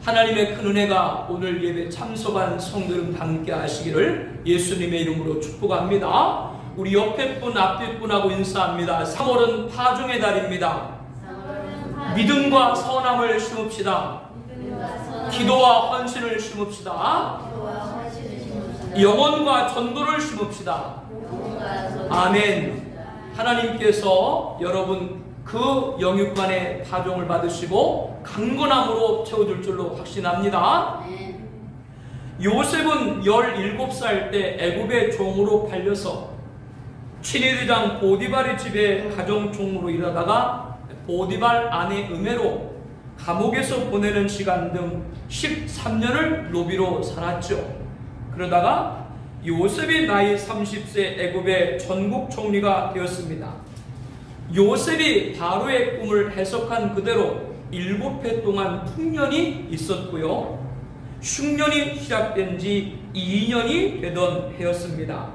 하나님의 큰 은혜가 오늘 예배 참석한 성도님 함께 하시기를 예수님의 이름으로 축복합니다. 우리 옆에 분 앞에 분하고 인사합니다. 3월은 파종의 달입니다. 믿음과 선함을 심읍시다. 기도와 헌신을 심읍시다. 영혼과 전도를 심읍시다. 아멘. 하나님께서 여러분 그 영육간의 파종을 받으시고 강건함으로 채워줄 줄로 확신합니다. 요셉은 17살 때 애굽의 종으로 팔려서 친위대장 보디발의 집에 가정총무로 일하다가 보디발 아내 음해로 감옥에서 보내는 시간 등 13년을 노비로 살았죠. 그러다가 요셉이 나이 30세 애굽의 전국 총리가 되었습니다. 요셉이 바로의 꿈을 해석한 그대로 7해 동안 풍년이 있었고요. 흉년이 시작된 지 2년이 되던 해였습니다.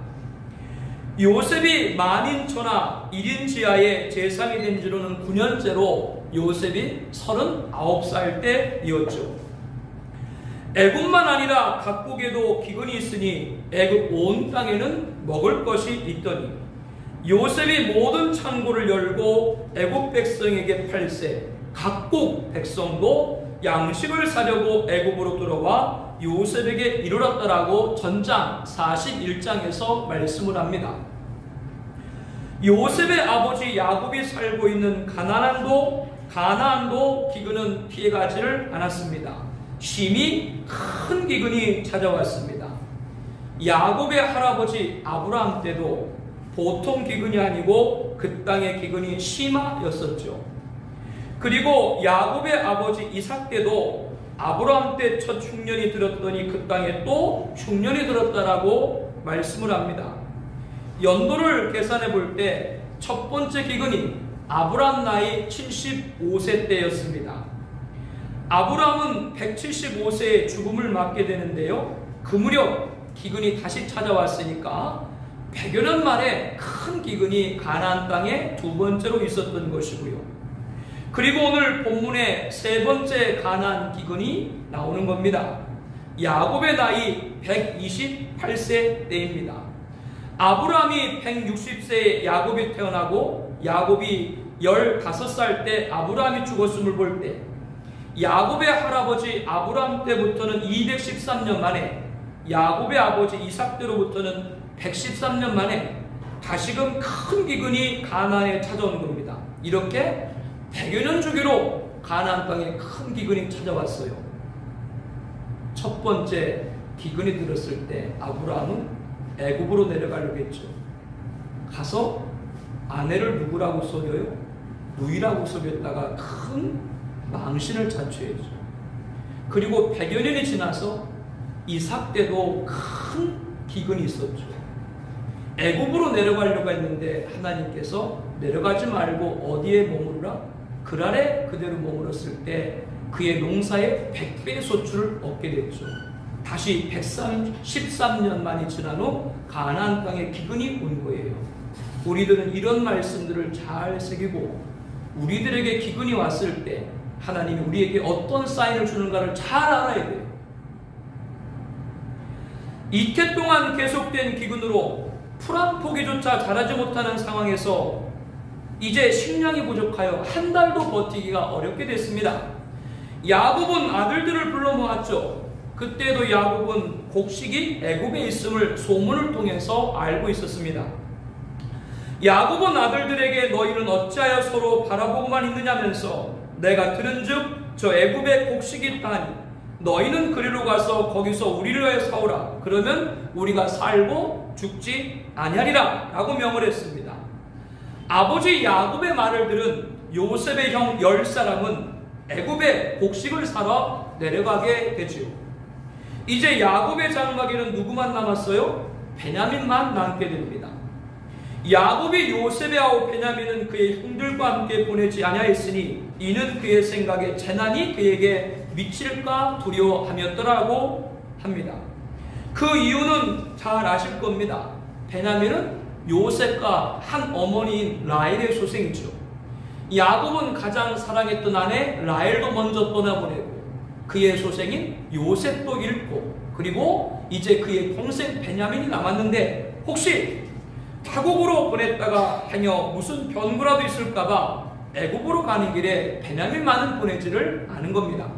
요셉이 만인천하 1인 지하의 제상이 된 지로는 9년째로 요셉이 39살 때이었죠. 애굽만 아니라 각국에도 기근이 있으니 애굽 온 땅에는 먹을 것이 있더니 요셉이 모든 창고를 열고 애굽 백성에게 팔세 각국 백성도 양식을 사려고 애굽으로 들어와 요셉에게 이르렀다라고 전장 41장에서 말씀을 합니다. 요셉의 아버지 야곱이 살고 있는 가나안도 기근은 피해가지를 않았습니다. 심히 큰 기근이 찾아왔습니다. 야곱의 할아버지 아브라함 때도 보통 기근이 아니고 그 땅의 기근이 심하였었죠. 그리고 야곱의 아버지 이삭 때도 아브라함 때 첫 흉년이 들었더니 그 땅에 또 흉년이 들었다라고 말씀을 합니다. 연도를 계산해 볼 때 첫 번째 기근이 아브라함 나이 75세 때였습니다. 아브라함은 175세에 죽음을 맞게 되는데요. 그 무렵 기근이 다시 찾아왔으니까 100여 년 만에 큰 기근이 가나안 땅에 두 번째로 있었던 것이고요. 그리고 오늘 본문에 세 번째 가나안 기근이 나오는 겁니다. 야곱의 나이 128세 때입니다. 아브라함이 160세에 야곱이 태어나고 야곱이 15살 때 아브라함이 죽었음을 볼 때 야곱의 할아버지 아브라함 때부터는 213년 만에 야곱의 아버지 이삭 때로부터는 113년 만에 다시금 큰 기근이 가나안에 찾아온 겁니다. 이렇게 100여 년 주기로 가나안 땅에 큰 기근이 찾아왔어요. 첫 번째 기근이 들었을 때 아브라함은 애굽으로 내려가려고 했죠. 가서 아내를 누구라고 속여요? 누이라고 속였다가 큰 망신을 자초했죠. 그리고 100여 년이 지나서 이삭 때도 큰 기근이 있었죠. 애굽으로 내려가려고 했는데 하나님께서 내려가지 말고 어디에 머무르라? 그랄에 그대로 머물렀을 때 그의 농사에 100배의 소출을 얻게 됐죠. 다시 113년 만이 지난 후 가나안 땅에 기근이 온 거예요. 우리들은 이런 말씀들을 잘 새기고 우리들에게 기근이 왔을 때 하나님이 우리에게 어떤 사인을 주는가를 잘 알아야 돼요. 이태 동안 계속된 기근으로 풀 한 포기조차 자라지 못하는 상황에서 이제 식량이 부족하여 한 달도 버티기가 어렵게 됐습니다. 야곱은 아들들을 불러 모았죠. 그때도 야곱은 곡식이 애굽에 있음을 소문을 통해서 알고 있었습니다. 야곱은 아들들에게 너희는 어찌하여 서로 바라보고만 있느냐면서 내가 들은즉 저 애굽에 곡식이 있다 하니 너희는 그리로 가서 거기서 우리를 위하여 사오라. 그러면 우리가 살고 죽지 아니하리라 라고 명을 했습니다. 아버지 야곱의 말을 들은 요셉의 형 10사람은 애굽에 곡식을 사러 내려가게 되지요. 이제 야곱의 장막에는 누구만 남았어요? 베냐민만 남게 됩니다. 야곱이 요셉의 아우 베냐민은 그의 형들과 함께 보내지 아니하였으니 이는 그의 생각에 재난이 그에게 미칠까 두려워함이었더라고 합니다. 그 이유는 잘 아실 겁니다. 베냐민은 요셉과 한 어머니인 라헬의 소생이죠. 야곱은 가장 사랑했던 아내 라헬도 먼저 떠나보내고 그의 소생인 요셉도 잃고, 그리고 이제 그의 동생 베냐민이 남았는데 혹시 타국으로 보냈다가 행여 무슨 변고라도 있을까봐 애굽으로 가는 길에 베냐민만은 보내지를 않은 겁니다.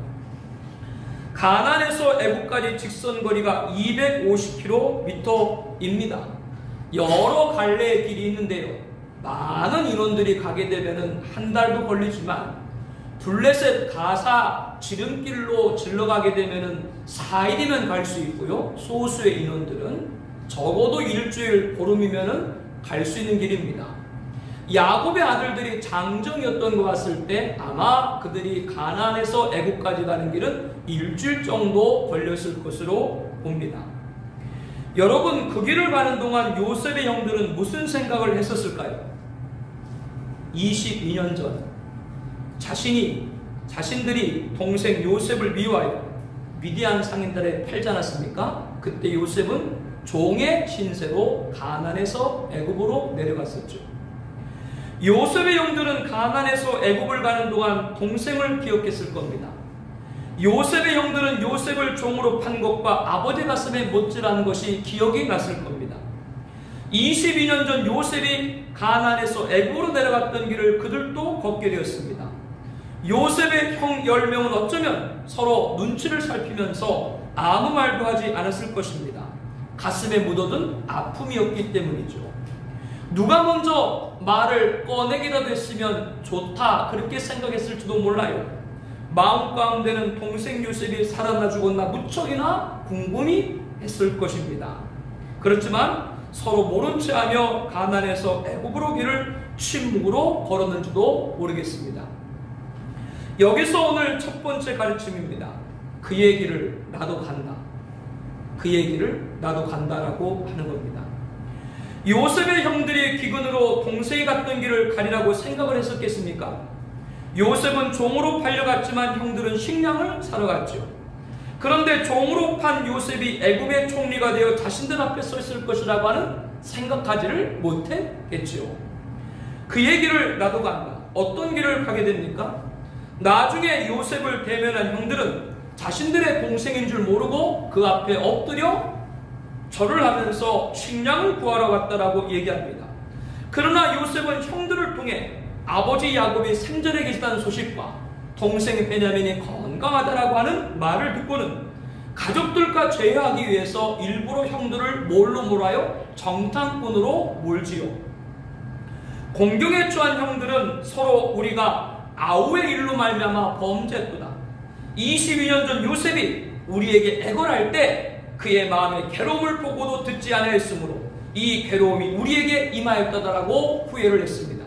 가나안에서 애굽까지 직선거리가 250km입니다. 여러 갈래의 길이 있는데요, 많은 인원들이 가게 되면 한 달도 걸리지만 블레셋 가사 지름길로 질러가게 되면 4일이면 갈 수 있고요, 소수의 인원들은 적어도 일주일, 보름이면 갈 수 있는 길입니다. 야곱의 아들들이 장정이었던 것 같을 때 아마 그들이 가나안에서 애굽까지 가는 길은 일주일 정도 걸렸을 것으로 봅니다. 여러분, 그 길을 가는 동안 요셉의 형들은 무슨 생각을 했었을까요? 22년 전 자신들이 동생 요셉을 미워하여 미디안 상인들에 팔지 않았습니까? 그때 요셉은 종의 신세로 가나안에서 애굽으로 내려갔었죠. 요셉의 형들은 가나안에서 애굽을 가는 동안 동생을 기억했을 겁니다. 요셉의 형들은 요셉을 종으로 판 것과 아버지 가슴에 못질하는 것이 기억이 났을 겁니다. 22년 전 요셉이 가나안에서 애굽으로 내려갔던 길을 그들도 걷게 되었습니다. 요셉의 형 10명은 어쩌면 서로 눈치를 살피면서 아무 말도 하지 않았을 것입니다. 가슴에 묻어둔 아픔이었기 때문이죠. 누가 먼저 말을 꺼내기라도 했으면 좋다 그렇게 생각했을지도 몰라요. 마음 가운데는 동생 요셉이 살아나 죽었나 무척이나 궁금히 했을 것입니다. 그렇지만 서로 모른 채 하며 가나안에서 애굽으로 길을 침묵으로 걸었는지도 모르겠습니다. 여기서 오늘 첫 번째 가르침입니다. 그의 길을 나도 간다. 그의 길을 나도 간다라고 하는 겁니다. 요셉의 형들이 기근으로 동생이 갔던 길을 가리라고 생각을 했었겠습니까? 요셉은 종으로 팔려갔지만 형들은 식량을 사러 갔죠. 그런데 종으로 판 요셉이 애굽의 총리가 되어 자신들 앞에 서 있을 것이라고 하는 생각하지를 못했겠지요. 그의 길을 나도 간다. 어떤 길을 가게 됩니까? 나중에 요셉을 대면한 형들은 자신들의 동생인 줄 모르고 그 앞에 엎드려 절을 하면서 식량을 구하러 갔다라고 얘기합니다. 그러나 요셉은 형들을 통해 아버지 야곱이 생전에 계시다는 소식과 동생 베냐민이 건강하다라고 하는 말을 듣고는 가족들과 제외하기 위해서 일부러 형들을 뭘로 몰아요? 정탐꾼으로 몰지요. 공경에 처한 형들은 서로 우리가 아우의 일로 말미암아 범죄했구나. 22년 전 요셉이 우리에게 애걸할 때 그의 마음에 괴로움을 보고도 듣지 아니하였으므로 이 괴로움이 우리에게 임하였다라고 후회를 했습니다.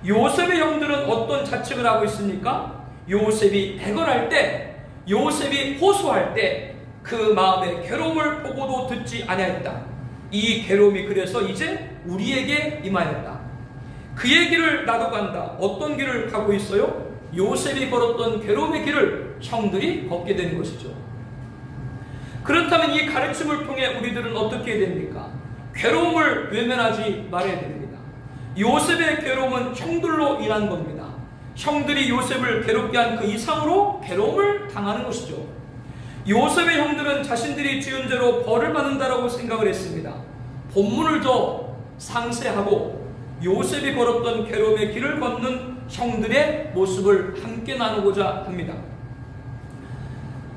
요셉의 형들은 어떤 자책을 하고 있습니까? 요셉이 애걸할 때, 요셉이 호소할 때 그 마음의 괴로움을 보고도 듣지 아니하였다. 이 괴로움이 그래서 이제 우리에게 임하였다. 그의 길을 나도 간다. 어떤 길을 가고 있어요? 요셉이 걸었던 괴로움의 길을 형들이 걷게 되는 것이죠. 그렇다면 이 가르침을 통해 우리들은 어떻게 해야 됩니까? 괴로움을 외면하지 말아야 됩니다. 요셉의 괴로움은 형들로 인한 겁니다. 형들이 요셉을 괴롭게 한 그 이상으로 괴로움을 당하는 것이죠. 요셉의 형들은 자신들이 지은 죄로 벌을 받는다라고 생각을 했습니다. 본문을 더 상세하고 요셉이 걸었던 괴로움의 길을 걷는 형들의 모습을 함께 나누고자 합니다.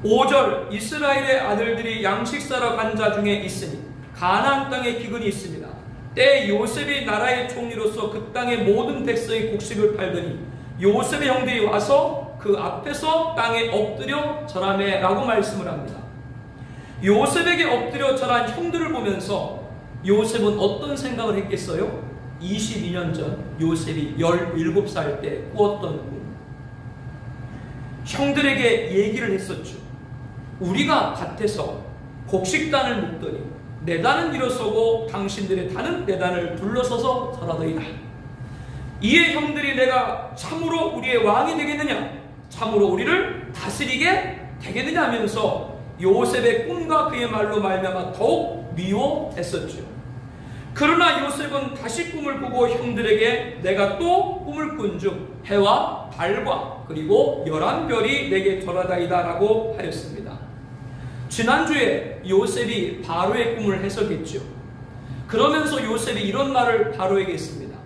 5절 이스라엘의 아들들이 양식 사러 간 자 중에 있으니 가나안 땅에 기근이 있습니다. 때 요셉이 나라의 총리로서 그 땅의 모든 백성의 곡식을 팔더니 요셉의 형들이 와서 그 앞에서 땅에 엎드려 절하매 라고 말씀을 합니다. 요셉에게 엎드려 절한 형들을 보면서 요셉은 어떤 생각을 했겠어요? 22년 전 요셉이 17살 때 꾸었던 꿈. 형들에게 얘기를 했었죠. 우리가 밭에서 곡식단을 묶더니 내 단은 일어서고 당신들의 단은 내 단을 둘러서서 절하더이다. 이에 형들이 내가 참으로 우리의 왕이 되겠느냐, 참으로 우리를 다스리게 되겠느냐 하면서 요셉의 꿈과 그의 말로 말미암아 더욱 미워했었죠. 그러나 요셉은 다시 꿈을 꾸고 형들에게 내가 또 꿈을 꾼 즉 해와 달과 그리고 11별이 내게 절하다이다 라고 하였습니다. 지난주에 요셉이 바로의 꿈을 해석했죠. 그러면서 요셉이 이런 말을 바로에게 했습니다.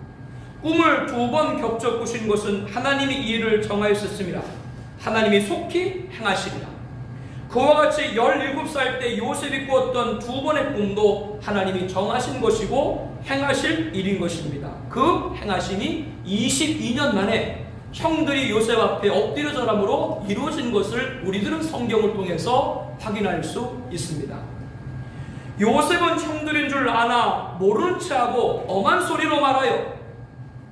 꿈을 2번 겹쳐 꾸신 것은 하나님이 이 일을 정하였었습니다. 하나님이 속히 행하시리라. 그와 같이 17살 때 요셉이 꾸었던 2번의 꿈도 하나님이 정하신 것이고 행하실 일인 것입니다. 그 행하심이 22년 만에 형들이 요셉 앞에 엎드려 절함으로 이루어진 것을 우리들은 성경을 통해서 확인할 수 있습니다. 요셉은 형들인 줄 아나 모르는 체하고 엄한 소리로 말하여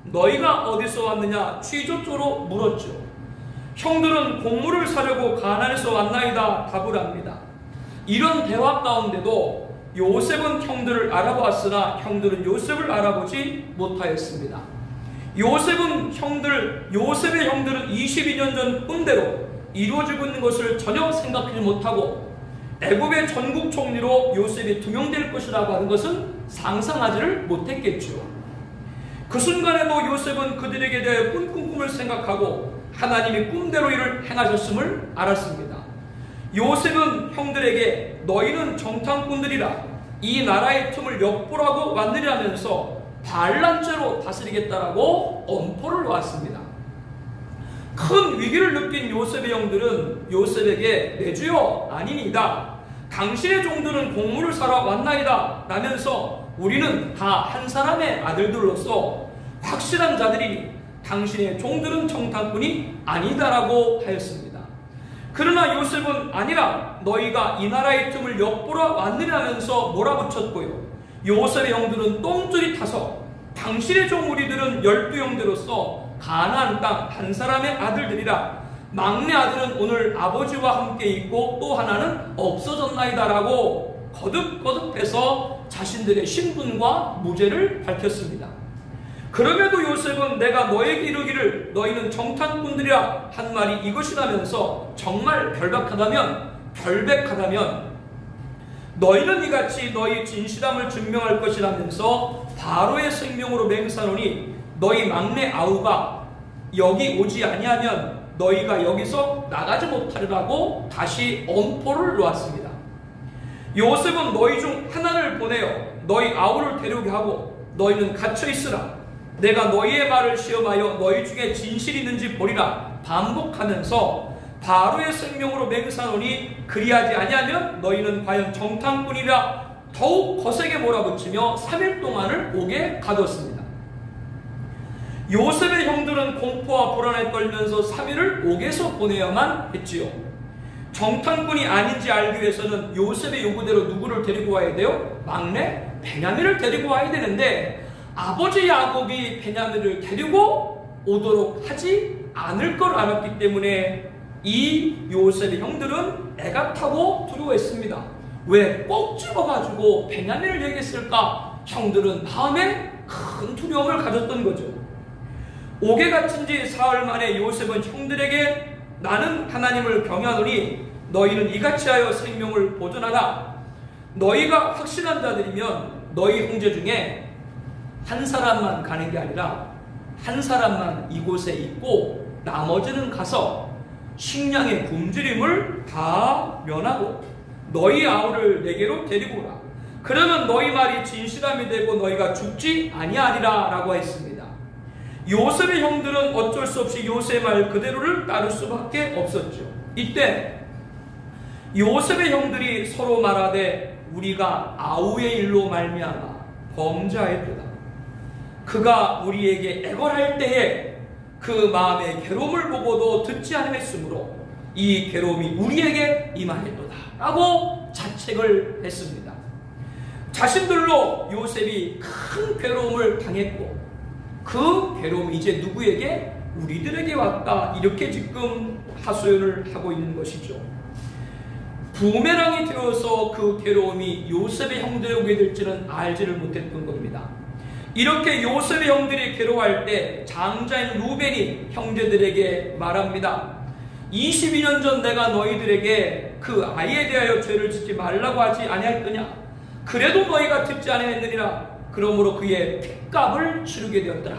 너희가 어디서 왔느냐 취조조로 물었죠. 형들은 곡물을 사려고 가나안에서 왔나이다 답을 합니다. 이런 대화 가운데도 요셉은 형들을 알아보았으나 형들은 요셉을 알아보지 못하였습니다. 요셉의 형들은 22년 전 꿈대로 이루어지고 있는 것을 전혀 생각하지 못하고 애굽의 전국 총리로 요셉이 등용될 것이라고 하는 것은 상상하지를 못했겠죠. 그 순간에도 요셉은 그들에게 대해 꿈꾼 꿈을 생각하고 하나님이 꿈대로 이를 행하셨음을 알았습니다. 요셉은 형들에게 너희는 정탐꾼들이라 이 나라의 틈을 엿보라고 왔느냐면서 반란죄로 다스리겠다라고 엄포를 놓았습니다. 큰 위기를 느낀 요셉의 형들은 요셉에게 내 주여 아니니이다. 당신의 종들은 곡물을 사러 왔나이다 라면서 우리는 다 한 사람의 아들들로서 확실한 자들이니 당신의 종들은 정탐꾼이 아니다라고 하였습니다. 그러나 요셉은 아니라 너희가 이 나라의 틈을 엿보러 왔느냐면서 몰아붙였고요. 요셉의 형들은 똥줄이 타서 당신의 종 우리들은 12형제로서 가나안 땅 한 사람의 아들들이라 막내 아들은 오늘 아버지와 함께 있고 또 하나는 없어졌나이다 라고 거듭거듭해서 자신들의 신분과 무죄를 밝혔습니다. 그럼에도 요셉은 내가 너에게 이르기를 너희는 정탐꾼들이라 한 말이 이것이라면서 정말 결백하다면 너희는 이같이 너희 진실함을 증명할 것이라면서 바로의 생명으로 맹세하노니 너희 막내 아우가 여기 오지 아니하면 너희가 여기서 나가지 못하리라고 다시 엄포를 놓았습니다. 요셉은 너희 중 하나를 보내어 너희 아우를 데려오게 하고 너희는 갇혀 있으라. 내가 너희의 말을 시험하여 너희 중에 진실이 있는지 보리라 반복하면서 바로의 생명으로 맹세하노니 그리하지 아니하면 너희는 과연 정탐꾼이라 더욱 거세게 몰아붙이며 3일 동안을 옥에 가뒀습니다. 요셉의 형들은 공포와 불안에 떨면서 3일을 옥에서 보내야만 했지요. 정탐꾼이 아닌지 알기 위해서는 요셉의 요구대로 누구를 데리고 와야 돼요? 막내 베냐민을 데리고 와야 되는데 아버지 야곱이 베냐민을 데리고 오도록 하지 않을 걸 알았기 때문에 이 요셉의 형들은 애가 타고 두려워했습니다. 왜 꼭 집어가지고 베냐민을 얘기했을까? 형들은 마음에 큰 두려움을 가졌던 거죠. 옥에 갇힌 지 사흘 만에 요셉은 형들에게 나는 하나님을 경외하노니 너희는 이같이 하여 생명을 보존하라. 너희가 확신한 자들이면 너희 형제 중에 한 사람만 가는 게 아니라 한 사람만 이곳에 있고 나머지는 가서 식량의 굶주림을 다 면하고 너희 아우를 내게로 데리고 오라. 그러면 너희 말이 진실함이 되고 너희가 죽지 아니하리라 라고 했습니다. 요셉의 형들은 어쩔 수 없이 요셉의 말 그대로를 따를 수밖에 없었죠. 이때 요셉의 형들이 서로 말하되 우리가 아우의 일로 말미암아 범죄하였도다. 그가 우리에게 애걸할 때에 그 마음의 괴로움을 보고도 듣지 않음했으므로 이 괴로움이 우리에게 임하였도다 라고 자책을 했습니다. 자신들로 요셉이 큰 괴로움을 당했고 그 괴로움이 이제 누구에게? 우리들에게 왔다. 이렇게 지금 하소연을 하고 있는 것이죠. 부메랑이 되어서 그 괴로움이 요셉의 형들에게 오게 될지는 알지를 못했던 겁니다. 이렇게 요셉의 형들이 괴로워할 때 장자인 루벤이 형제들에게 말합니다. 22년 전 내가 너희들에게 그 아이에 대하여 죄를 짓지 말라고 하지 아니하였더냐? 그래도 너희가 듣지 아니하였느니라. 그러므로 그의 핏값을 치르게 되었더라.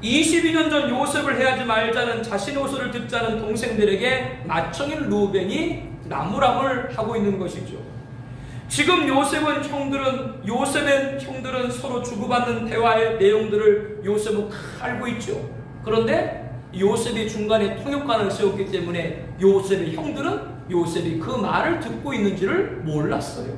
22년 전 요셉을 해하지 말자는 자신의 호소를 듣지 않은 동생들에게 맏형인 루벤이 나무람을 하고 있는 것이죠. 지금 요셉의 형들은 서로 주고받는 대화의 내용들을 요셉은 다 알고 있죠. 그런데 요셉이 중간에 통역관을 세웠기 때문에 요셉의 형들은 요셉이 그 말을 듣고 있는지를 몰랐어요.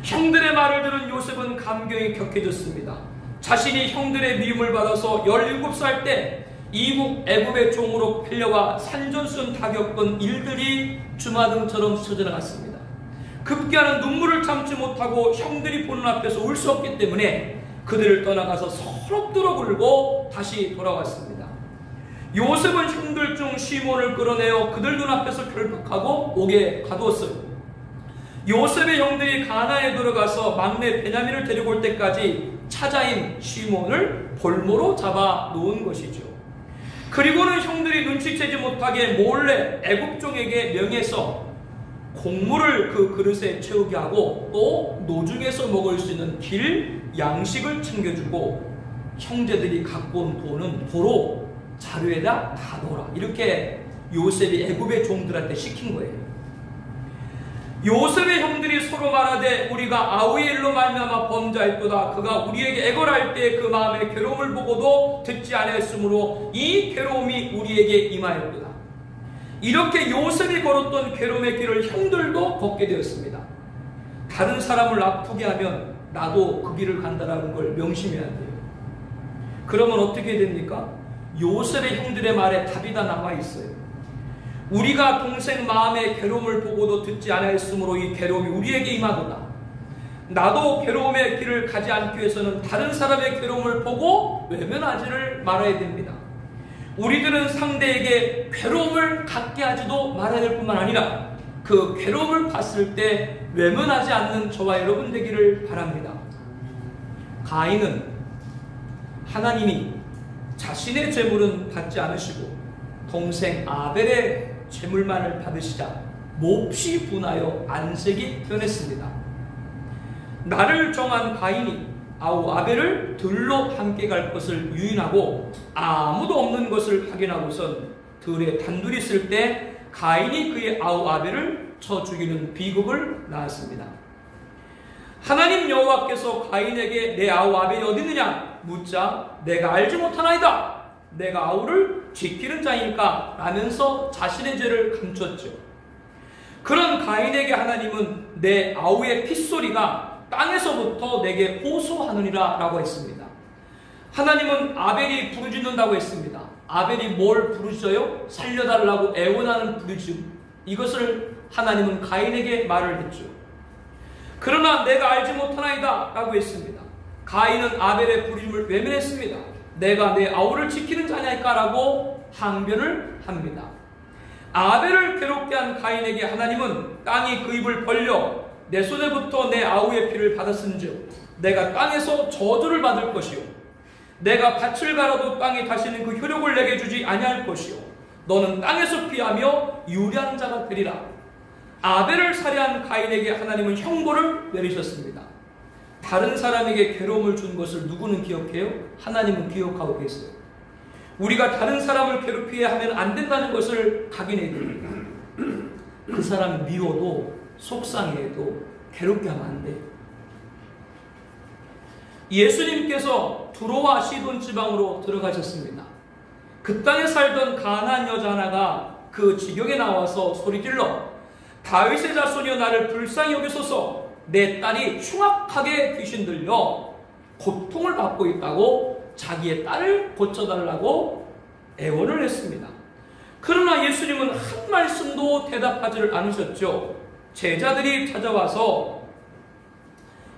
형들의 말을 들은 요셉은 감격이 격해졌습니다. 자신이 형들의 미움을 받아서 17살 때 이국 애굽의 종으로 팔려와 산전수전 다 겪은 일들이 주마등처럼 스쳐지나갔습니다. 급기야는 눈물을 참지 못하고 형들이 보는 앞에서 울 수 없기 때문에 그들을 떠나가서 서럽도록 울고 다시 돌아왔습니다. 요셉은 형들 중 시몬을 끌어내어 그들 눈앞에서 결박하고 옥에 가두었어요. 요셉의 형들이 가나안에 들어가서 막내 베냐민을 데리고 올 때까지 차자인 시몬을 볼모로 잡아 놓은 것이죠. 그리고는 형들이 눈치채지 못하게 몰래 애굽종에게 명해서 곡물을 그 그릇에 채우게 하고 또 노중에서 먹을 수 있는 길 양식을 챙겨주고 형제들이 갖고 온 돈은 도로 자루에다 다 넣어라. 이렇게 요셉이 애굽의 종들한테 시킨 거예요. 요셉의 형들이 서로 말하되 우리가 아우의 일로 말미암아 범죄하였도다. 그가 우리에게 애걸할 때 그 마음의 괴로움을 보고도 듣지 아니하였으므로 이 괴로움이 우리에게 임하였도다. 이렇게 요셉이 걸었던 괴로움의 길을 형들도 걷게 되었습니다. 다른 사람을 아프게 하면 나도 그 길을 간다라는 걸 명심해야 돼요. 그러면 어떻게 됩니까? 요셉의 형들의 말에 답이 다 남아 있어요. 우리가 동생 마음의 괴로움을 보고도 듣지 아니하였으므로 이 괴로움이 우리에게 임하도다. 나도 괴로움의 길을 가지 않기 위해서는 다른 사람의 괴로움을 보고 외면하지를 말아야 됩니다. 우리들은 상대에게 괴로움을 갖게 하지도 말아야 될 뿐만 아니라 그 괴로움을 봤을 때 외면하지 않는 저와 여러분 되기를 바랍니다. 가인은 하나님이 자신의 재물은 받지 않으시고 동생 아벨의 재물만을 받으시자 몹시 분하여 안색이 변했습니다. 나를 정한 가인이 아우 아벨을 들로 함께 갈 것을 유인하고 아무도 없는 것을 확인하고선 들에 단둘이 있을 때 가인이 그의 아우 아벨을 쳐 죽이는 비극을 낳았습니다. 하나님 여호와께서 가인에게 내 아우 아벨이 어디 있느냐 묻자 내가 알지 못하나이다. 내가 아우를 지키는 자이니까 라면서 자신의 죄를 감췄죠. 그런 가인에게 하나님은 내 아우의 핏소리가 땅에서부터 내게 호소하느니라 라고 했습니다. 하나님은 아벨이 부르짖는다고 했습니다. 아벨이 뭘 부르짖어요? 살려달라고 애원하는 부르짖음. 이것을 하나님은 가인에게 말을 했죠. 그러나 내가 알지 못하나이다 라고 했습니다. 가인은 아벨의 부르짖음을 외면했습니다. 내가 내 아우를 지키는 자냐니까 라고 항변을 합니다. 아벨을 괴롭게 한 가인에게 하나님은 땅이 그 입을 벌려 내 손에부터 내 아우의 피를 받았은즉 내가 땅에서 저주를 받을 것이요 내가 밭을 갈아도 땅이 다시는 그 효력을 내게 주지 아니할 것이요 너는 땅에서 피하며 유리한 자가 되리라. 아벨을 살해한 가인에게 하나님은 형벌을 내리셨습니다. 다른 사람에게 괴로움을 준 것을 누구는 기억해요? 하나님은 기억하고 계세요. 우리가 다른 사람을 괴롭히게 하면 안 된다는 것을 각인해야 됩니다. 그 사람이 미워도 속상해도 괴롭게 하면 안 돼요. 예수님께서 두로와 시돈 지방으로 들어가셨습니다. 그 땅에 살던 가나안 여자 하나가 그 지경에 나와서 소리질러 다윗의 자손이여 나를 불쌍히 여기소서 내 딸이 흉악하게 귀신 들려 고통을 받고 있다고 자기의 딸을 고쳐달라고 애원을 했습니다. 그러나 예수님은 한 말씀도 대답하지를 않으셨죠. 제자들이 찾아와서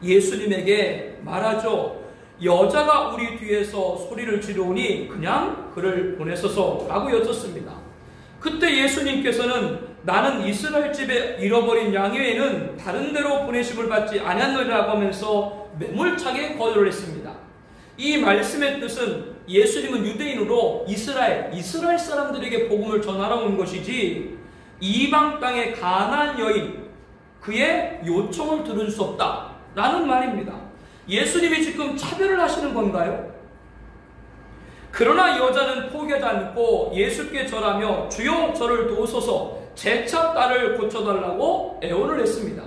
예수님에게 말하죠. 여자가 우리 뒤에서 소리를 지르오니 그냥 그를 보내소서 라고 여쭙습니다. 그때 예수님께서는 나는 이스라엘 집에 잃어버린 양 외에는 다른 데로 보내심을 받지 아니하노라고 하면서 매몰차게 거절을 했습니다. 이 말씀의 뜻은 예수님은 유대인으로 이스라엘 사람들에게 복음을 전하러 온 것이지 이방 땅의 가나안 여인 그의 요청을 들을 수 없다라는 말입니다. 예수님이 지금 차별을 하시는 건가요? 그러나 여자는 포기하지 않고 예수께 절하며 주여 저를 도우소서 재차 딸을 고쳐달라고 애원을 했습니다.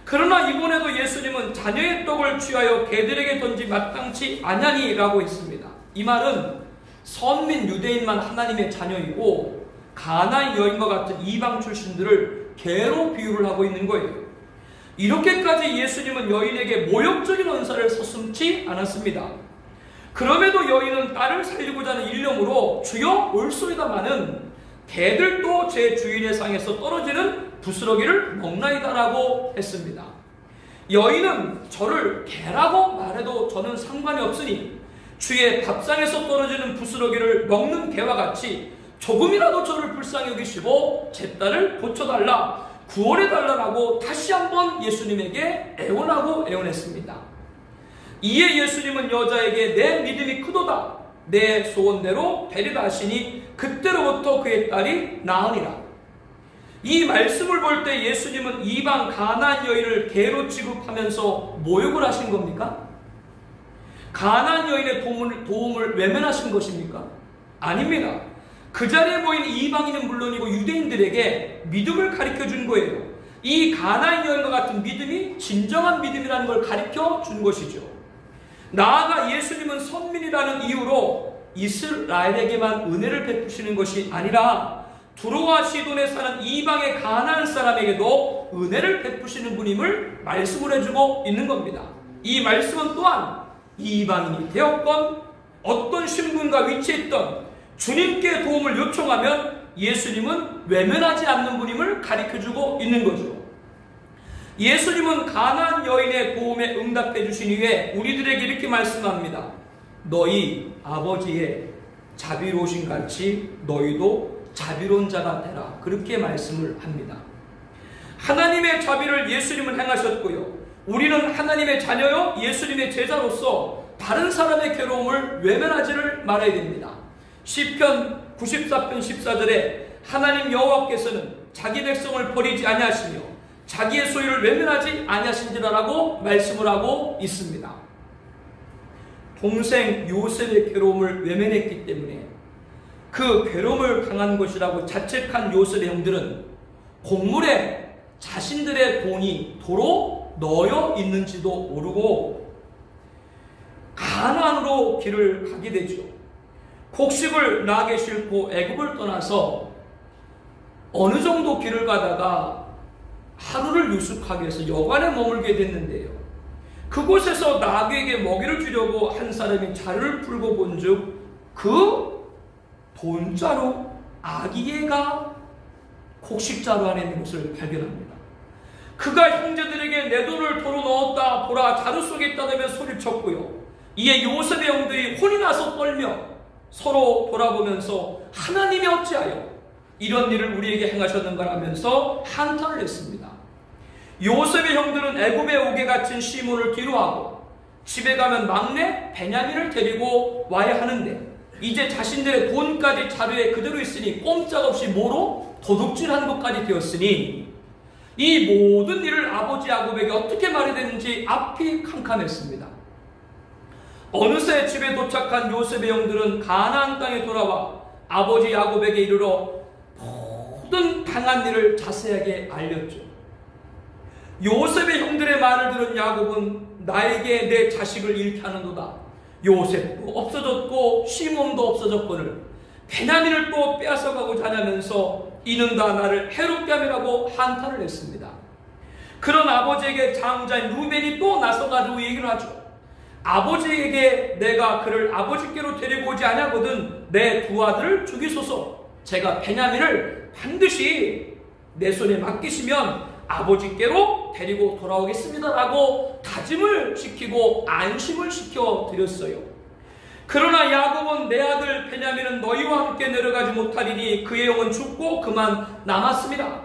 그러나 이번에도 예수님은 자녀의 떡을 취하여 개들에게 던지 마땅치 아냐니라고 했습니다. 이 말은 선민 유대인만 하나님의 자녀이고 가나안 여인과 같은 이방 출신들을 개로 비유를 하고 있는 거예요. 이렇게까지 예수님은 여인에게 모욕적인 언사를 서슴지 않았습니다. 그럼에도 여인은 딸을 살리고자 하는 일념으로 주여 올소이다마는 개들도 제 주인의 상에서 떨어지는 부스러기를 먹나이다라고 했습니다. 여인은 저를 개라고 말해도 저는 상관이 없으니 주의 밥상에서 떨어지는 부스러기를 먹는 개와 같이 조금이라도 저를 불쌍히 여기시고 제 딸을 고쳐달라, 구원해달라고 다시 한번 예수님에게 애원하고 애원했습니다. 이에 예수님은 여자에게 내 믿음이 크도다, 내 소원대로 되리라 하시니 그때로부터 그의 딸이 나으니라. 이 말씀을 볼 때 예수님은 이방 가나안 여인을 개로 취급하면서 모욕을 하신 겁니까? 가나안 여인의 도움을 외면하신 것입니까? 아닙니다. 그 자리에 모인 이방인은 물론이고 유대인들에게 믿음을 가르쳐 준 거예요. 이 가나안 여인과 같은 믿음이 진정한 믿음이라는 걸 가르쳐 준 것이죠. 나아가 예수님은 선민이라는 이유로 이스라엘에게만 은혜를 베푸시는 것이 아니라 두로와 시돈에 사는 이방의 가나안 사람에게도 은혜를 베푸시는 분임을 말씀을 해주고 있는 겁니다. 이 말씀은 또한 이방인이 되었건 어떤 신분과 위치에 있던 주님께 도움을 요청하면 예수님은 외면하지 않는 분임을 가르쳐주고 있는 거죠. 예수님은 가나안 여인의 도움에 응답해 주신 이후에 우리들에게 이렇게 말씀합니다. 너희 아버지의 자비로우신 같이 너희도 자비로운 자가 되라. 그렇게 말씀을 합니다. 하나님의 자비를 예수님은 행하셨고요. 우리는 하나님의 자녀요 예수님의 제자로서 다른 사람의 괴로움을 외면하지를 말아야 됩니다. 시편 94편 14절에 하나님 여호와께서는 자기 백성을 버리지 아니하시며 자기의 소유를 외면하지 아니하신지라라고 말씀을 하고 있습니다. 동생 요셉의 괴로움을 외면했기 때문에 그 괴로움을 당한 것이라고 자책한 요셉의 형들은 곡물에 자신들의 돈이 도로 넣여 있는지도 모르고 가나안으로 길을 가게 되죠. 곡식을 나게 싣고 애굽을 떠나서 어느 정도 길을 가다가 하루를 유숙하기 위해서 여관에 머물게 됐는데요. 그곳에서 나귀에게 먹이를 주려고 한 사람이 자루를 풀고 본즉 그 돈자루 아기애가 곡식자루 안에 있는 것을 발견합니다. 그가 형제들에게 내 돈을 도로 넣었다 보라 자루 속에 있다며 소리쳤고요. 이에 요셉의 형들이 혼이 나서 떨며 서로 돌아보면서 하나님이 어찌하여 이런 일을 우리에게 행하셨는가 하면서 한탄을 했습니다. 요셉의 형들은 애굽에 오게 갇힌 시몬을 뒤로하고 집에 가면 막내 베냐민을 데리고 와야 하는데 이제 자신들의 돈까지 자루에 그대로 있으니 꼼짝없이 뭐로 도둑질한 것까지 되었으니 이 모든 일을 아버지 야곱에게 어떻게 말해야 되는지 앞이 캄캄했습니다. 어느새 집에 도착한 요셉의 형들은 가나안 땅에 돌아와 아버지 야곱에게 이르러 모든 당한 일을 자세하게 알렸죠. 요셉의 형들의 말을 들은 야곱은 나에게 내 자식을 잃게 하는도다. 요셉도 없어졌고 시몬도 없어졌거늘 베냐민을 또 빼앗아가고자 하냐면서 이는 다 나를 해롭게 함이라고 한탄을 했습니다. 그런 아버지에게 장자인 루벤이 또 나서가지고 얘기를 하죠. 아버지에게 내가 그를 아버지께로 데리고 오지 아니하거든 내 두 아들을 죽이소서. 제가 베냐민을 반드시 내 손에 맡기시면 아버지께로 데리고 돌아오겠습니다 라고 다짐을 시키고 안심을 시켜드렸어요. 그러나 야곱은 내 아들 베냐민은 너희와 함께 내려가지 못하리니 그의 영은 죽고 그만 남았습니다.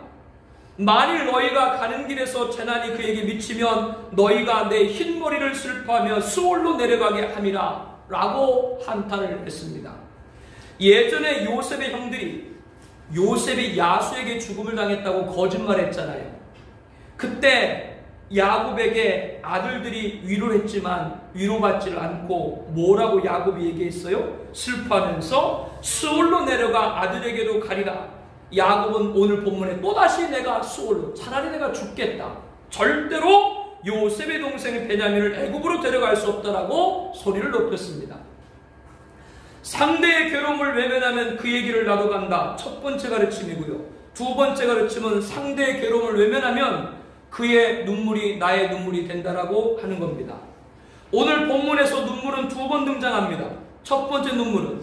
만일 너희가 가는 길에서 재난이 그에게 미치면 너희가 내 흰머리를 슬퍼하며 수월로 내려가게 함이라 라고 한탄을 했습니다. 예전에 요셉의 형들이 요셉이 야수에게 죽음을 당했다고 거짓말했잖아요. 그때 야곱에게 아들들이 위로를 했지만 위로받지를 않고 뭐라고 야곱이 얘기했어요? 슬퍼하면서 수올로 내려가 아들에게로 가리라. 야곱은 오늘 본문에 또다시 내가 수올로, 차라리 내가 죽겠다, 절대로 요셉의 동생 베냐민을 애굽으로 데려갈 수 없다라고 소리를 높였습니다. 상대의 괴로움을 외면하면 그의 길을 나도 간다. 첫 번째 가르침이고요. 두 번째 가르침은 상대의 괴로움을 외면하면 그의 눈물이 나의 눈물이 된다라고 하는 겁니다. 오늘 본문에서 눈물은 두 번 등장합니다. 첫 번째 눈물은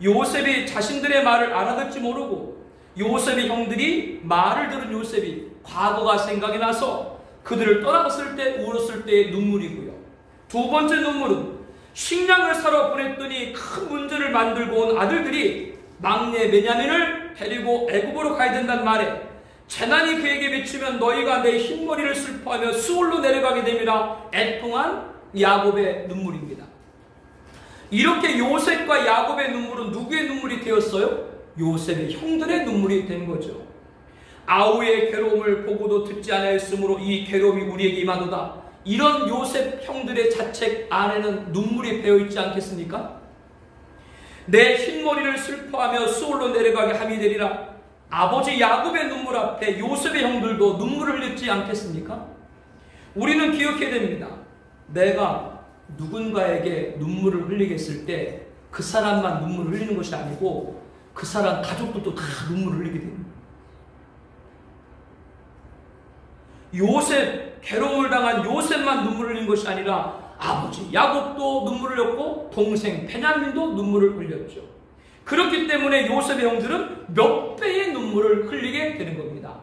요셉이 자신들의 말을 알아듣지 모르고 요셉의 형들이 말을 들은 요셉이 과거가 생각이 나서 그들을 떠났을 때 울었을 때의 눈물이고요. 두 번째 눈물은 식량을 사러 보냈더니 큰 문제를 만들고 온 아들들이 막내 베냐민을 데리고 애굽으로 가야 된다는 말에 재난이 그에게 미치면 너희가 내 흰머리를 슬퍼하며 수올로 내려가게 됨이라 애통한 야곱의 눈물입니다. 이렇게 요셉과 야곱의 눈물은 누구의 눈물이 되었어요? 요셉의 형들의 눈물이 된 거죠. 아우의 괴로움을 보고도 듣지 아니하였으므로 이 괴로움이 우리에게 임하도다. 이런 요셉 형들의 자책 안에는 눈물이 배어있지 않겠습니까? 내 흰머리를 슬퍼하며 수올로 내려가게 함이 되리라. 아버지 야곱의 눈물 앞에 요셉의 형들도 눈물을 흘리지 않겠습니까? 우리는 기억해야 됩니다. 내가 누군가에게 눈물을 흘리게 했을 때 그 사람만 눈물을 흘리는 것이 아니고 그 사람 가족들도 다 눈물을 흘리게 됩니다. 요셉, 괴로움을 당한 요셉만 눈물을 흘린 것이 아니라 아버지 야곱도 눈물을 흘렸고 동생 베냐민도 눈물을 흘렸죠. 그렇기 때문에 요셉의 형들은 몇 배의 눈물을 흘리게 되는 겁니다.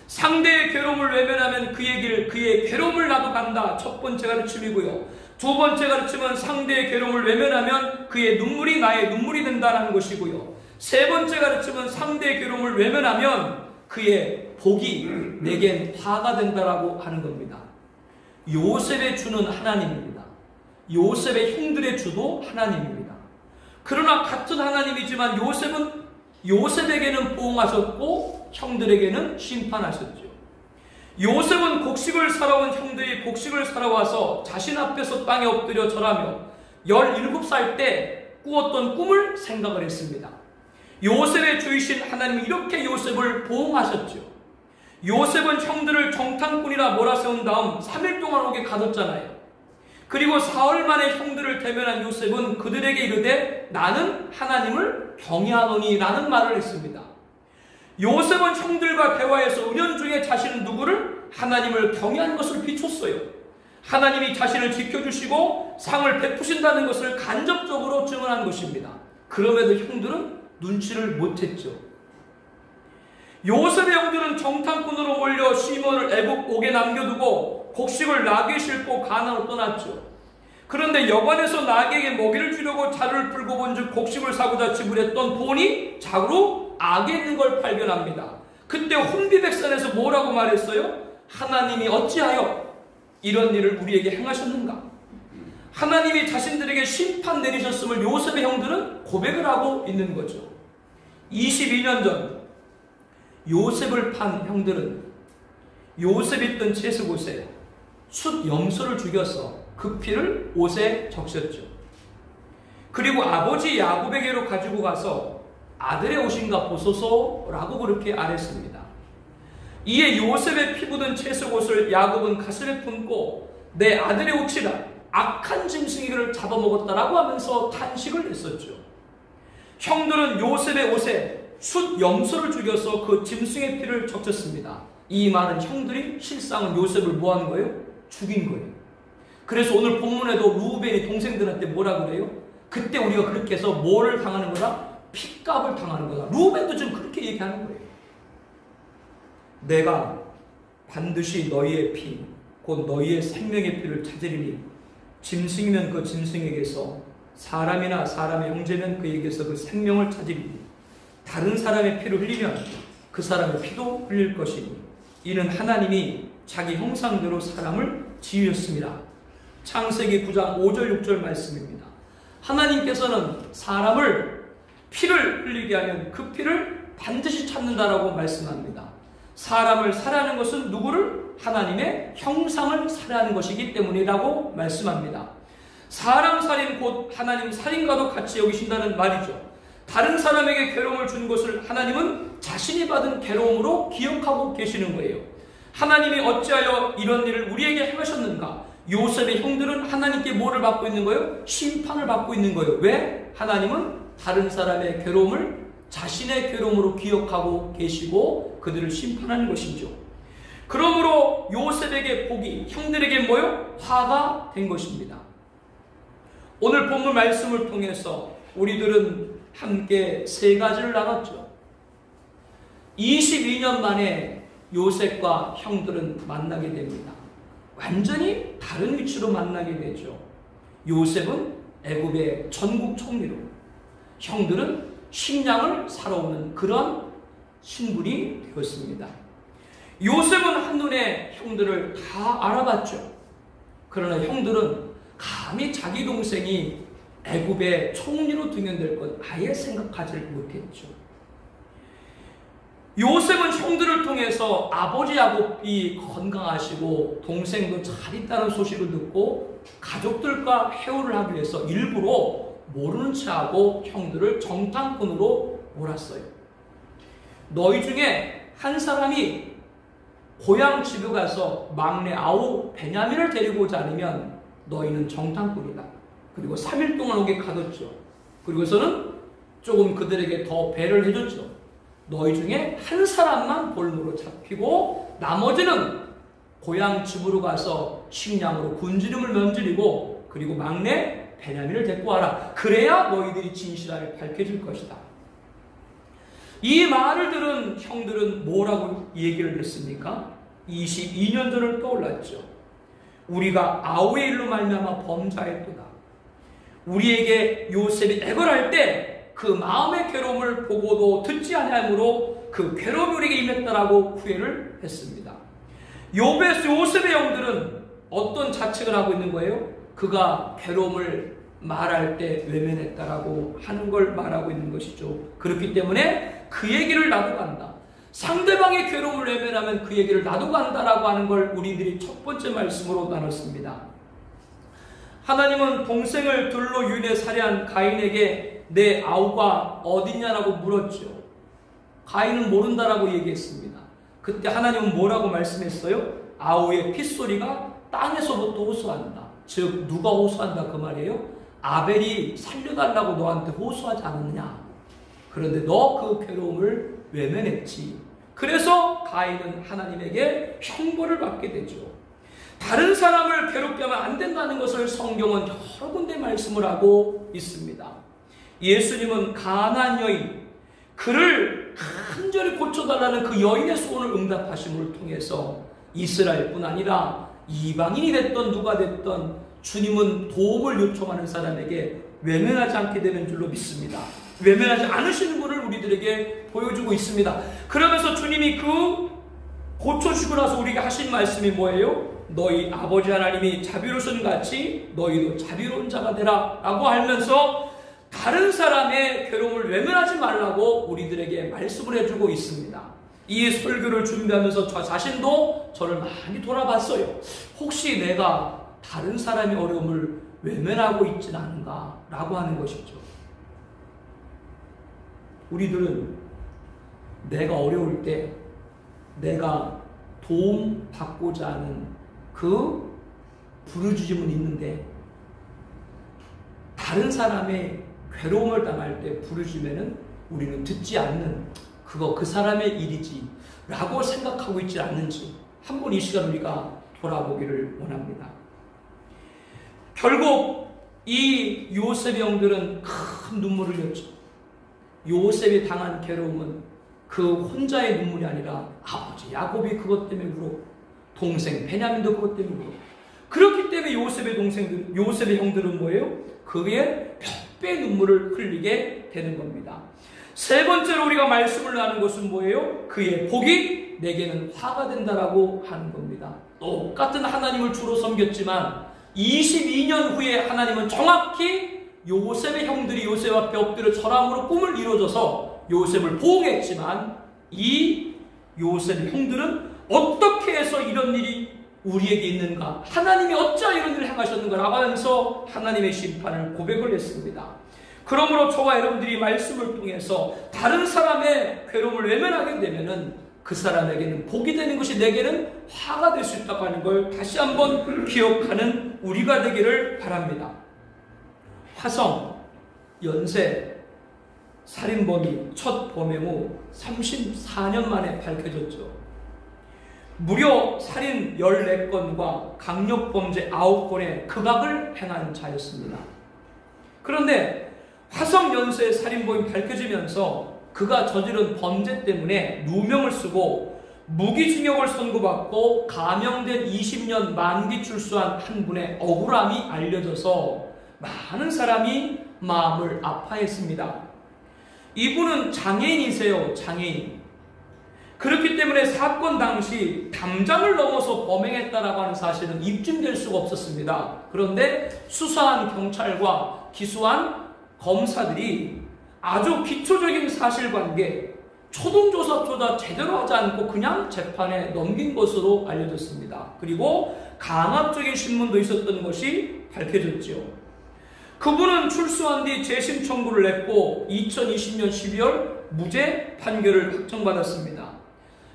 상대의 괴로움을 외면하면 그의 길, 그의 괴로움을 나도 간다. 첫 번째 가르침이고요. 두 번째 가르침은 상대의 괴로움을 외면하면 그의 눈물이 나의 눈물이 된다는 것이고요. 세 번째 가르침은 상대의 괴로움을 외면하면 그의 복이 내겐 화가 된다라고 하는 겁니다. 요셉의 주는 하나님입니다. 요셉의 형들의 주도 하나님입니다. 그러나 같은 하나님이지만 요셉에게는 보응하셨고 형들에게는 심판하셨죠. 요셉은 곡식을 사러 온 형들이 곡식을 사러 와서 자신 앞에서 땅에 엎드려 절하며 17살 때 꾸었던 꿈을 생각을 했습니다. 요셉의 주이신 하나님이 이렇게 요셉을 보응하셨죠. 요셉은 형들을 정탐꾼이라 몰아세운 다음 3일 동안 옥에 가뒀잖아요. 그리고 사흘 만에 형들을 대면한 요셉은 그들에게 이르되 나는 하나님을 경외하노니 라는 말을 했습니다. 요셉은 형들과 대화에서 은연중에 자신은 누구를? 하나님을 경외하는 것을 비췄어요. 하나님이 자신을 지켜주시고 상을 베푸신다는 것을 간접적으로 증언한 것입니다. 그럼에도 형들은 눈치를 못했죠. 요셉의 형들은 정탐꾼으로 몰려 시몬을 애굽 옥에 남겨두고 곡식을 나귀에 싣고 가나안으로 떠났죠. 그런데 여관에서 나귀에게 먹이를 주려고 자루를 풀고 본즉 곡식을 사고자 지불했던 돈이 자루로 악에 있는 걸 발견합니다. 그때 혼비백산에서 뭐라고 말했어요? 하나님이 어찌하여 이런 일을 우리에게 행하셨는가? 하나님이 자신들에게 심판 내리셨음을 요셉의 형들은 고백을 하고 있는 거죠. 22년 전 요셉을 판 형들은 요셉이 있던 채색옷에 숫 염소를 죽여서 그 피를 옷에 적셨죠. 그리고 아버지 야곱에게로 가지고 가서 아들의 옷인가 보소서라고 그렇게 아뢰습니다. 이에 요셉의 피 묻은 채색옷을 야곱은 가슴에 품고 내 아들의 옷이라 악한 짐승이를 잡아먹었다라고 하면서 탄식을 했었죠. 형들은 요셉의 옷에 숫 염소를 죽여서 그 짐승의 피를 적셨습니다. 이 말은 형들이 실상은 요셉을 뭐 한 거예요? 죽인 거예요. 그래서 오늘 본문에도 루벤이 동생들한테 뭐라 그래요? 그때 우리가 그렇게 해서 뭐를 당하는 거다? 핏값을 당하는 거다. 루벤도 지금 그렇게 얘기하는 거예요. 내가 반드시 너희의 피, 곧 너희의 생명의 피를 찾으리니 짐승이면 그 짐승에게서 사람이나 사람의 형제면 그에게서 그 생명을 찾으리니 다른 사람의 피를 흘리면 그 사람의 피도 흘릴 것이니 이는 하나님이 자기 형상대로 사람을 지으셨습니다. 창세기 9장 5절 6절 말씀입니다. 하나님께서는 사람을 피를 흘리게 하면 그 피를 반드시 찾는다라고 말씀합니다. 사람을 살해하는 것은 누구를? 하나님의 형상을 살해하는 것이기 때문이라고 말씀합니다. 사람 살인 곧 하나님 살인과도 같이 여기신다는 말이죠. 다른 사람에게 괴로움을 준 것을 하나님은 자신이 받은 괴로움으로 기억하고 계시는 거예요. 하나님이 어찌하여 이런 일을 우리에게 행하셨는가? 요셉의 형들은 하나님께 뭐를 받고 있는 거예요? 심판을 받고 있는 거예요. 왜? 하나님은 다른 사람의 괴로움을 자신의 괴로움으로 기억하고 계시고 그들을 심판하는 것이죠. 그러므로 요셉에게 복이 형들에게 뭐요? 화가 된 것입니다. 오늘 본문 말씀을 통해서 우리들은 함께 세 가지를 나눴죠. 22년 만에 요셉과 형들은 만나게 됩니다. 완전히 다른 위치로 만나게 되죠. 요셉은 애굽의 전국 총리로, 형들은 식량을 사러 오는 그런 신분이 되었습니다. 요셉은 한눈에 형들을 다 알아봤죠. 그러나 형들은 감히 자기 동생이 애굽의 총리로 등용될 것 아예 생각하지 못했죠. 요셉은 형들을 통해서 아버지 야곱이 건강하시고 동생도 잘 있다는 소식을 듣고 가족들과 회유를 하기 위해서 일부러 모르는 체하고 형들을 정탐꾼으로 몰았어요. 너희 중에 한 사람이 고향 집에 가서 막내 아우 베냐민을 데리고 오지 않으면 너희는 정탐꾼이다. 그리고 3일 동안 오게 가뒀죠. 그리고서는 조금 그들에게 더 배를 해줬죠. 너희 중에 한 사람만 볼모로 잡히고 나머지는 고향 집으로 가서 식량으로 군지름을 면지르고 그리고 막내 베냐민을 데리고 와라. 그래야 너희들이 진실함이 밝혀질 것이다. 이 말을 들은 형들은 뭐라고 얘기를 했습니까? 22년 전을 떠올랐죠. 우리가 아우의 일로 말미암아 범죄하였도다. 우리에게 요셉이 애걸할 때 그 마음의 괴로움을 보고도 듣지 아니하므로 그 괴로움이 우리에게 임했다라고 후회를 했습니다. 요셉의 형들은 어떤 자책을 하고 있는 거예요? 그가 괴로움을 말할 때 외면했다라고 하는 걸 말하고 있는 것이죠. 그렇기 때문에 그 얘기를 나도 간다. 상대방의 괴로움을 외면하면 그 얘기를 나도 간다라고 하는 걸 우리들이 첫 번째 말씀으로 나눴습니다. 하나님은 동생을 둘로 유인해 살해한 가인에게 내 아우가 어디냐라고 물었죠. 가인은 모른다라고 얘기했습니다. 그때 하나님은 뭐라고 말씀했어요? 아우의 핏소리가 땅에서부터 호소한다. 즉 누가 호소한다 그 말이에요? 아벨이 살려달라고 너한테 호소하지 않았냐. 그런데 너 그 괴로움을 외면했지. 그래서 가인은 하나님에게 형벌을 받게 되죠. 다른 사람을 괴롭게 하면 안 된다는 것을 성경은 여러 군데 말씀을 하고 있습니다. 예수님은 가나안 여인, 그를 간절히 고쳐달라는 그 여인의 소원을 응답하심을 통해서 이스라엘뿐 아니라 이방인이 됐던 누가 됐던 주님은 도움을 요청하는 사람에게 외면하지 않게 되는 줄로 믿습니다. 외면하지 않으시는 분을 우리들에게 보여주고 있습니다. 그러면서 주님이 그 고쳐주고 나서 우리에게 하신 말씀이 뭐예요? 너희 아버지 하나님이 자비로우신 같이 너희도 자비로운 자가 되라 라고 하면서 다른 사람의 괴로움을 외면하지 말라고 우리들에게 말씀을 해주고 있습니다. 이 설교를 준비하면서 저 자신도 저를 많이 돌아봤어요. 혹시 내가 다른 사람의 어려움을 외면하고 있진 않은가 라고 하는 것이죠. 우리들은 내가 어려울 때 내가 도움 받고자 하는 그 부르짖음은 있는데 다른 사람의 괴로움을 당할 때 부르짖으면은 우리는 듣지 않는 그거 그 사람의 일이지 라고 생각하고 있지 않는지 한번 이 시간 우리가 돌아보기를 원합니다. 결국 이 요셉의 형들은 큰 눈물을 흘렸죠. 요셉이 당한 괴로움은 그 혼자의 눈물이 아니라 아버지 야곱이 그것 때문에 울었고 동생 베냐민도 그것 때문에 울었고 그렇기 때문에 요셉의 형들은 뭐예요? 그의 몇 배의 눈물을 흘리게 되는 겁니다. 세 번째로 우리가 말씀을 나눈 것은 뭐예요? 그의 복이 내게는 화가 된다라고 하는 겁니다. 똑같은 하나님을 주로 섬겼지만 22년 후에 하나님은 정확히 요셉의 형들이 요셉 앞에 엎드려 절함으로 꿈을 이루어져서 요셉을 보호했지만 이 요셉의 형들은 어떻게 해서 이런 일이 우리에게 있는가? 하나님이 어찌 이런 일을 행하셨는가? 라고 하면서 하나님의 심판을 고백을 했습니다. 그러므로 저와 여러분들이 말씀을 통해서 다른 사람의 괴로움을 외면하게 되면은 그 사람에게는 복이 되는 것이 내게는 화가 될 수 있다고 하는 걸 다시 한번 기억하는 우리가 되기를 바랍니다. 화성 연쇄 살인범이 첫 범행 후 34년 만에 밝혀졌죠. 무려 살인 14건과 강력범죄 9건의 극악을 행한 자였습니다. 그런데 화성 연쇄 살인범이 밝혀지면서 그가 저지른 범죄 때문에 누명을 쓰고 무기징역을 선고받고 감형된 20년 만기 출소한 한 분의 억울함이 알려져서 많은 사람이 마음을 아파했습니다. 이분은 장애인이세요. 장애인. 그렇기 때문에 사건 당시 담장을 넘어서 범행했다라고 하는 사실은 입증될 수가 없었습니다. 그런데 수사한 경찰과 기소한 검사들이 아주 기초적인 사실관계, 초동조사조차 제대로 하지 않고 그냥 재판에 넘긴 것으로 알려졌습니다. 그리고 강압적인 신문도 있었던 것이 밝혀졌죠. 그분은 출소한 뒤 재심 청구를 냈고 2020년 12월 무죄 판결을 확정받았습니다.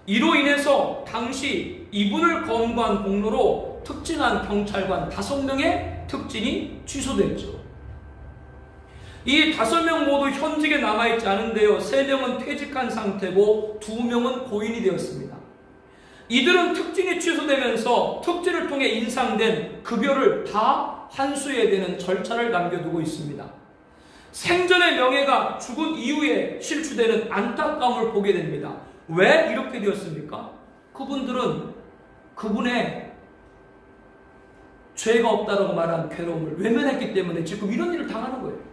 이로 인해서 당시 이분을 검거한 공로로 특진한 경찰관 5명의 특진이 취소됐죠. 이 5명 모두 현직에 남아있지 않은데요. 3명은 퇴직한 상태고 2명은 고인이 되었습니다. 이들은 특진이 취소되면서 특진을 통해 인상된 급여를 다 환수해야 되는 절차를 남겨두고 있습니다. 생전의 명예가 죽은 이후에 실추되는 안타까움을 보게 됩니다. 왜 이렇게 되었습니까? 그분들은 그분의 죄가 없다라고 말한 괴로움을 외면했기 때문에 지금 이런 일을 당하는 거예요.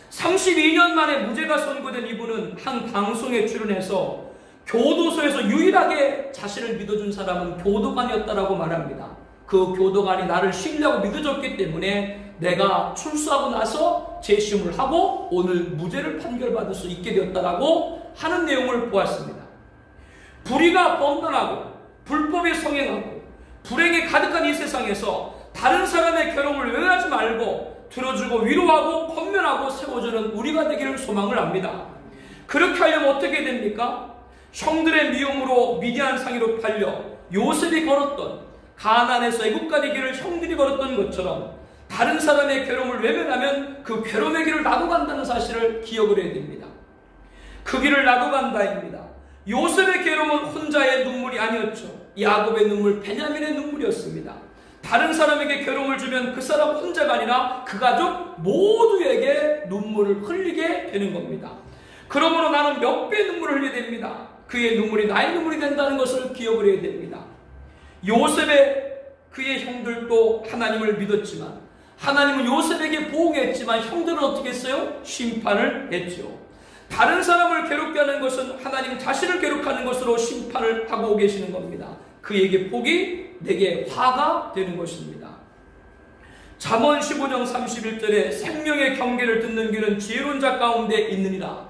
32년 만에 무죄가 선고된 이분은 한 방송에 출연해서 교도소에서 유일하게 자신을 믿어준 사람은 교도관이었다라고 말합니다. 그 교도관이 나를 신뢰하고 믿어줬기 때문에 내가 출소하고 나서 재심을 하고 오늘 무죄를 판결받을 수 있게 되었다라고 하는 내용을 보았습니다. 불의가 번번하고 불법에 성행하고 불행에 가득한 이 세상에서 다른 사람의 괴로움을 외면하지 말고 들어주고 위로하고 권면하고 세워주는 우리가 되기를 소망을 합니다. 그렇게 하려면 어떻게 됩니까? 형들의 미움으로 미디안 상의로 팔려 요셉이 걸었던 가나안에서 애국가의 길을 형들이 걸었던 것처럼 다른 사람의 괴로움을 외면하면 그 괴로움의 길을 나도 간다는 사실을 기억을 해야 됩니다. 그 길을 나도 간다입니다. 요셉의 괴로움은 혼자의 눈물이 아니었죠. 야곱의 눈물, 베냐민의 눈물이었습니다. 다른 사람에게 괴로움을 주면 그 사람 혼자가 아니라 그 가족 모두에게 눈물을 흘리게 되는 겁니다. 그러므로 나는 몇 배의 눈물을 흘려야 됩니다. 그의 눈물이 나의 눈물이 된다는 것을 기억을 해야 됩니다. 요셉의 그의 형들도 하나님을 믿었지만 하나님은 요셉에게 보호했지만 형들은 어떻게 했어요? 심판을 했죠. 다른 사람을 괴롭게 하는 것은 하나님 자신을 괴롭히는 것으로 심판을 하고 계시는 겁니다. 그에게 복이 내게 화가 되는 것입니다. 잠언 15장 31절에 생명의 경계를 듣는 귀는 지혜로운 자 가운데 있느니라.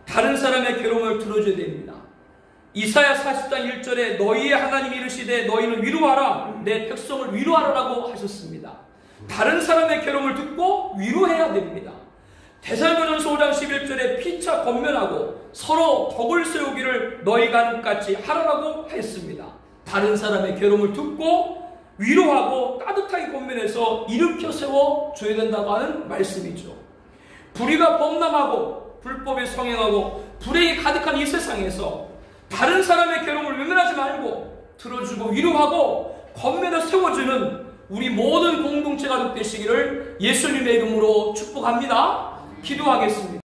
다른 사람의 괴로움을 들어줘야 됩니다. 이사야 40장 1절에 너희의 하나님이 이르시되 너희는 위로하라 내 백성을 위로하라라고 하셨습니다. 다른 사람의 괴로움을 듣고 위로해야 됩니다. 데살로전서 5장 11절에 피차 권면하고 서로 덕을 세우기를 너희가 하는 같이 하라라고 했습니다. 다른 사람의 괴로움을 듣고 위로하고 따뜻하게 권면해서 일으켜 세워줘야 된다고 하는 말씀이죠. 불의가 범람하고 불법에 성행하고 불행이 가득한 이 세상에서 다른 사람의 괴로움을 외면하지 말고 들어주고 위로하고 권면을 세워주는 우리 모든 공동체 가족 되시기를 예수님의 이름으로 축복합니다. 기도하겠습니다.